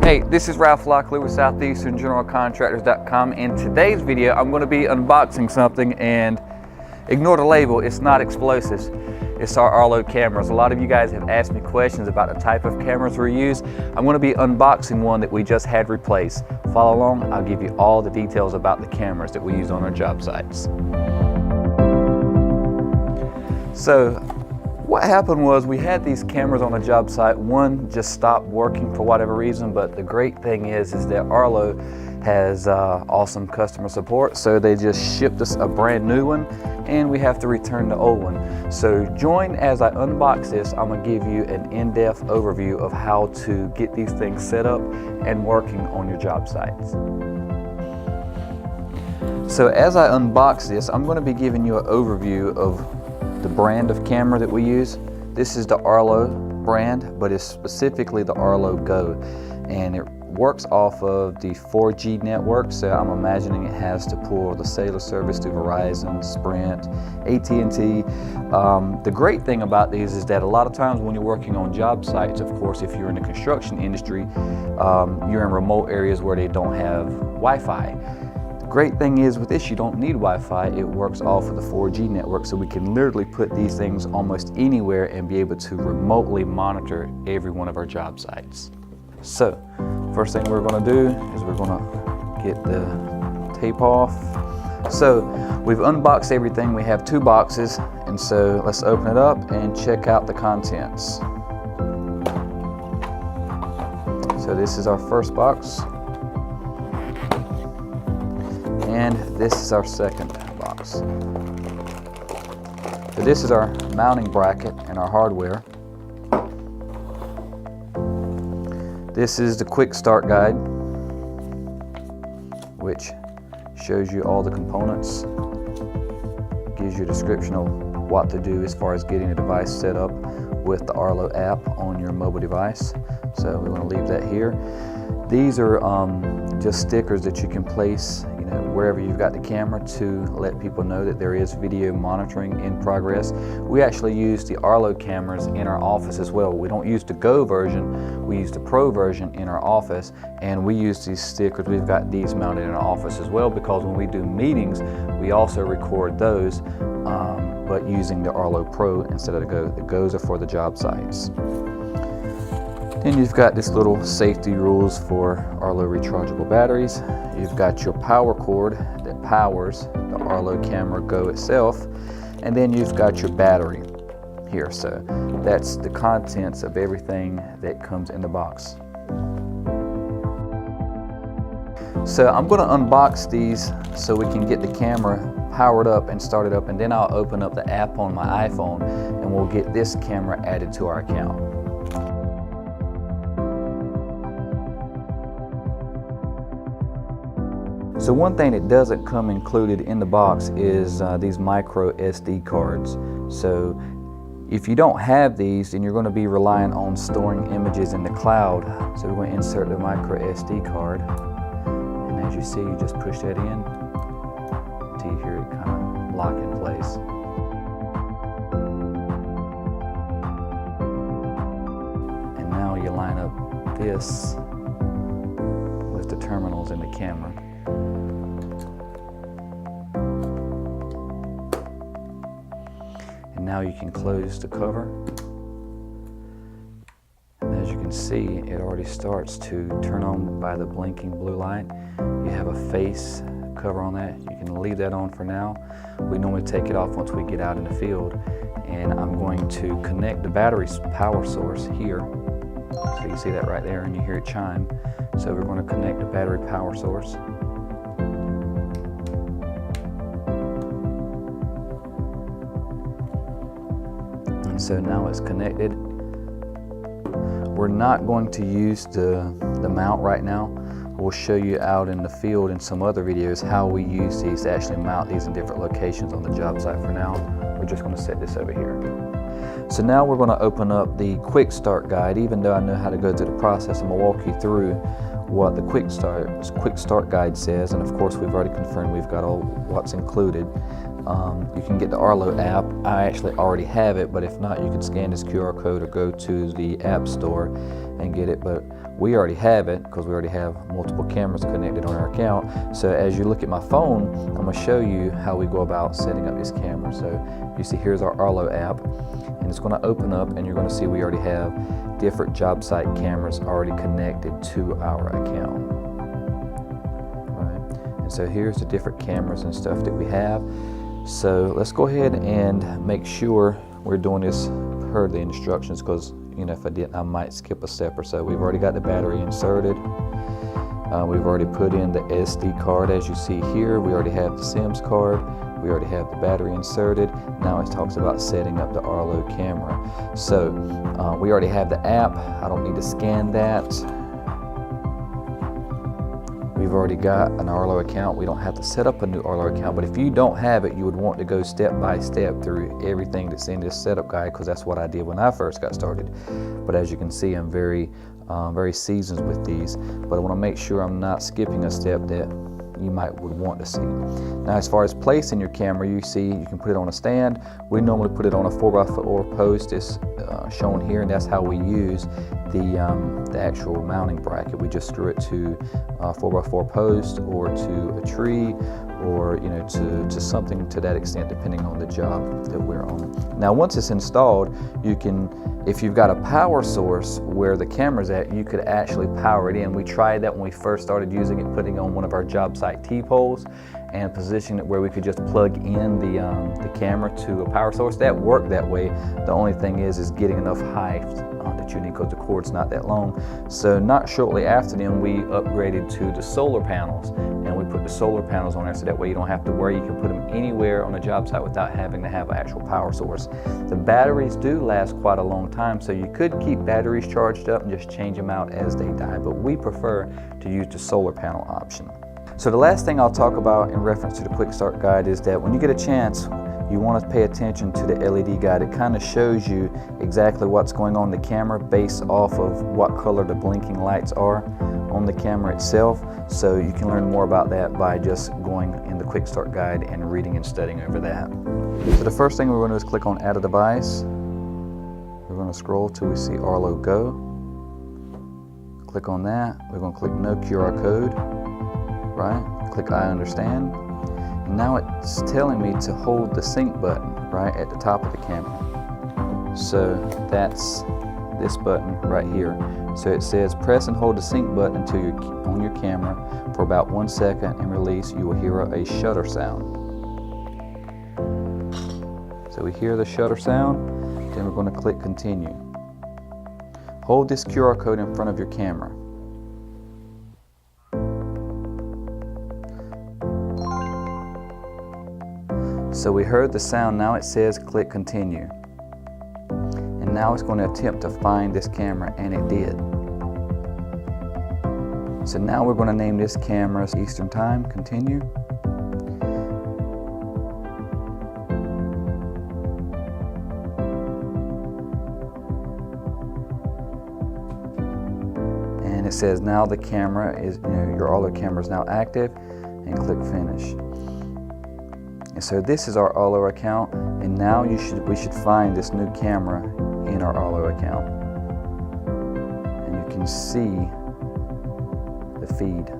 Hey, this is Ralph Lockley with SoutheasternGeneralContractors.com. In today's video, I'm going to be unboxing something, and ignore the label, it's not explosives. It's our Arlo cameras. A lot of you guys have asked me questions about the type of cameras we use. I'm going to be unboxing one that we just had replaced. Follow along, I'll give you all the details about the cameras that we use on our job sites. So, what happened was we had these cameras on a job site. One just stopped working for whatever reason, but the great thing is that Arlo has awesome customer support, so they just shipped us a brand new one and we have to return the old one. So join as I unbox this. I'm going to give you an in-depth overview of how to get these things set up and working on your job sites. So as I unbox this, I'm going to be giving you an overview of the brand of camera that we use. This is the Arlo brand, but it's specifically the Arlo Go, and it works off of the 4G network, so I'm imagining it has to pull the cellular service through Verizon, Sprint, AT&T. The great thing about these is that a lot of times when you're working on job sites, of course, if you're in the construction industry, you're in remote areas where they don't have Wi-Fi. Great thing is with this, you don't need Wi-Fi. It works off of the 4G network, so we can literally put these things almost anywhere and be able to remotely monitor every one of our job sites. So first thing we're going to do is we're going to get the tape off. So we've unboxed everything. We have two boxes, and so let's open it up and check out the contents. So this is our first box, and this is our second box. So this is our mounting bracket and our hardware. This is the quick start guide, which shows you all the components, gives you a description of what to do as far as getting a device set up with the Arlo app on your mobile device. So we want to leave that here. These are just stickers that you can place wherever you've got the camera to let people know that there is video monitoring in progress. We actually use the Arlo cameras in our office as well. We don't use the Go version, we use the Pro version in our office, and we use these stickers. We've got these mounted in our office as well, because when we do meetings, we also record those, but using the Arlo Pro instead of the Go. The Go's are for the job sites. Then you've got this little safety rules for Arlo rechargeable batteries. You've got your power cord that powers the Arlo Camera Go itself, and then you've got your battery here. So that's the contents of everything that comes in the box. So I'm going to unbox these so we can get the camera powered up and started up, and then I'll open up the app on my iPhone and we'll get this camera added to our account. So one thing that doesn't come included in the box is these micro SD cards. So if you don't have these, then you're going to be relying on storing images in the cloud. So we're going to insert the micro SD card, and as you see, you just push that in until you hear it kind of lock in place. And now you line up this with the terminals in the camera. Now you can close the cover, and as you can see, it already starts to turn on by the blinking blue light. You have a face cover on that. You can leave that on for now. We normally take it off once we get out in the field, and I'm going to connect the battery's power source here. So you see that right there, and you hear it chime. So we're going to connect the battery power source. So now it's connected. We're not going to use the mount right now. We'll show you out in the field in some other videos how we use these to actually mount these in different locations on the job site. For now, we're just going to set this over here. So now we're going to open up the quick start guide. Even though I know how to go through the process, I'm going to walk you through what the quick start guide says, and of course we've already confirmed we've got all what's included. You can get the Arlo app. I actually already have it, but if not, you can scan this QR code or go to the App Store and get it. But we already have it because we already have multiple cameras connected on our account. So as you look at my phone, I'm going to show you how we go about setting up this camera. So you see here's our Arlo app, and it's going to open up and you're going to see we already have different job site cameras already connected to our account. Right. And so here's the different cameras and stuff that we have. So let's go ahead and make sure we're doing this per the instructions, because if I didn't, I might skip a step or so. We've already got the battery inserted. We've already put in the SD card, as you see here. We already have the SIMS card. We already have the battery inserted. Now it talks about setting up the Arlo camera. So we already have the app. I don't need to scan that. We've already got an Arlo account. We don't have to set up a new Arlo account, but if you don't have it, you would want to go step by step through everything that's in this setup guide, because that's what I did when I first got started. But as you can see, I'm very seasoned with these, but I want to make sure I'm not skipping a step that you would want to see. Now, as far as placing your camera, you see you can put it on a stand. We normally put it on a 4x4 post, as shown here, and that's how we use the actual mounting bracket. We just screw it to a 4x4 post or to a tree, or to something to that extent, depending on the job that we're on. Now, once it's installed, you can, if you've got a power source where the camera's at, you could actually power it in. We tried that when we first started using it, putting on one of our job site T-poles and positioning it where we could just plug in the camera to a power source. That worked that way. The only thing is getting enough height that you need, because the cord's not that long. So not shortly after them, we upgraded to the solar panels, and we put the solar panels on there, so that way you don't have to worry. You can put them anywhere on a job site without having to have an actual power source. The batteries do last quite a long time, so you could keep batteries charged up and just change them out as they die, but we prefer to use the solar panel option. So the last thing I'll talk about in reference to the quick start guide is that when you get a chance, you want to pay attention to the LED guide. It kind of shows you exactly what's going on in the camera based off of what color the blinking lights are on the camera itself. So you can learn more about that by just going in the quick start guide and reading and studying over that. So the first thing we're going to do is click on add a device. We're going to scroll till we see Arlo Go. Click on that. We're going to click no QR code, right? Click I understand. Now it's telling me to hold the sync button right at the top of the camera. So that's this button right here. So it says press and hold the sync button until you're on your camera for about 1 second and release. You will hear a shutter sound. So we hear the shutter sound, then we're going to click continue. Hold this QR code in front of your camera. So we heard the sound. Now it says click continue. And now it's going to attempt to find this camera, and it did. So now we're going to name this camera Eastern Time, continue. And it says now the camera is, your Arlo camera is now active, and click finish. And so this is our Arlo account, and now we should find this new camera in our Arlo account. And you can see the feed.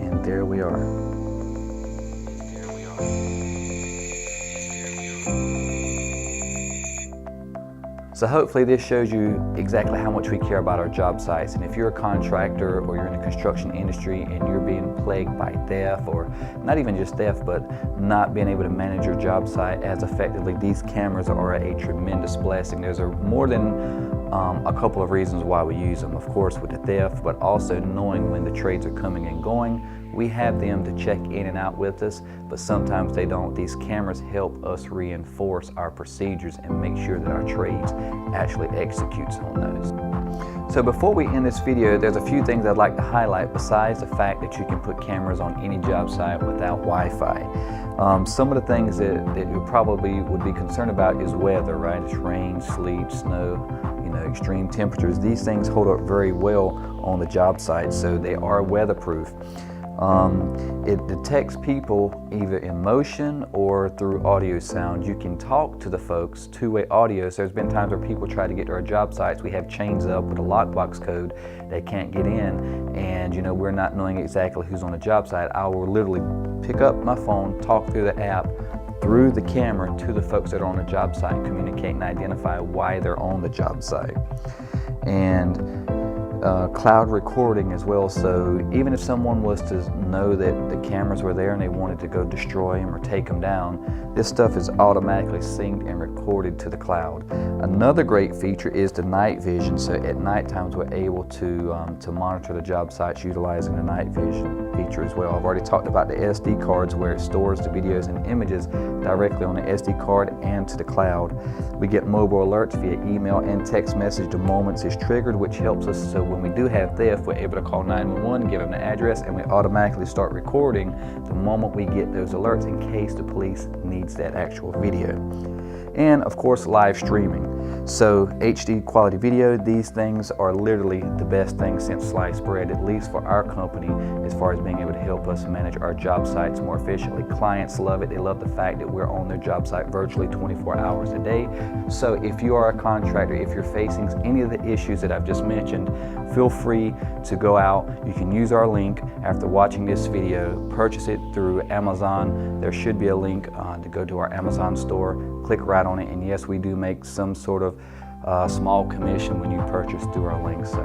And there we are. So hopefully this shows you exactly how much we care about our job sites. And if you're a contractor or you're in the construction industry and you're being plagued by theft, or not even just theft, but not being able to manage your job site as effectively, these cameras are a tremendous blessing. There's more than a couple of reasons why we use them. Of course, with the theft, but also knowing when the trades are coming and going. We have them to check in and out with us, but sometimes they don't. These cameras help us reinforce our procedures and make sure that our trades actually executes on those. So before we end this video, there's a few things I'd like to highlight besides the fact that you can put cameras on any job site without Wi-Fi. Some of the things that you probably would be concerned about is weather, right? It's rain, sleet, snow, extreme temperatures. These things hold up very well on the job site, so they are weatherproof. It detects people either in motion or through audio sound. You can talk to the folks, two-way audio. So there's been times where people try to get to our job sites. We have chains up with a lockbox code. They can't get in, and we're not knowing exactly who's on the job site. I will literally pick up my phone, talk through the app, through the camera to the folks that are on the job site, communicate and identify why they're on the job site. And cloud recording as well, so even if someone was to know that the cameras were there and they wanted to go destroy them or take them down, this stuff is automatically synced and recorded to the cloud. Another great feature is the night vision, so at night times we're able to monitor the job sites utilizing the night vision feature as well. I've already talked about the SD cards where it stores the videos and images directly on the SD card and to the cloud. We get mobile alerts via email and text message the moment it's triggered, which helps us so when we do have theft, we're able to call 911, give them the address, and we automatically start recording the moment we get those alerts in case the police needs that actual video. And of course, live streaming. So HD quality video, these things are literally the best thing since sliced bread, at least for our company, as far as being able to help us manage our job sites more efficiently. Clients love it. They love the fact that we're on their job site virtually 24 hours a day. So if you are a contractor, if you're facing any of the issues that I've just mentioned, feel free to go out. You can use our link after watching this video, purchase it through Amazon. There should be a link to go to our Amazon store, click right on it, and yes, we do make some sort of small commission when you purchase through our link. So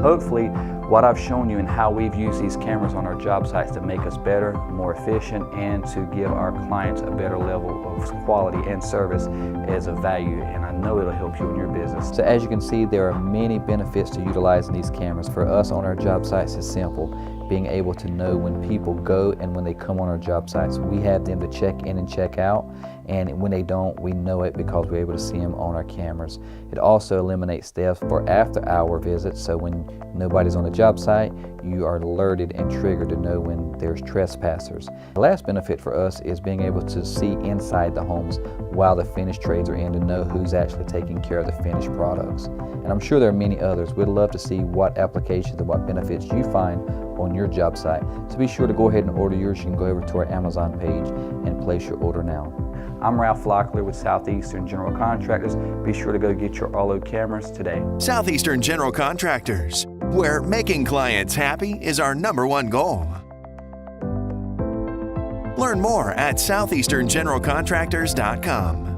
hopefully what I've shown you and how we've used these cameras on our job sites to make us better, more efficient, and to give our clients a better level of quality and service is of value, and I know it'll help you in your business. So as you can see, there are many benefits to utilizing these cameras. For us on our job sites, it's simple. Being able to know when people go and when they come on our job sites. We have them to check in and check out, and when they don't, we know it because we're able to see them on our cameras. It also eliminates theft for after-hour visits, so when nobody's on the job site, you are alerted and triggered to know when there's trespassers. The last benefit for us is being able to see inside the homes while the finished trades are in to know who's actually taking care of the finished products. And I'm sure there are many others. We'd love to see what applications and what benefits you find on your job site. So be sure to go ahead and order yours. You can go over to our Amazon page and place your order now. I'm Ralph Locklear with Southeastern General Contractors. Be sure to go get your Arlo cameras today. Southeastern General Contractors, where making clients happy is our #1 goal. Learn more at southeasterngeneralcontractors.com.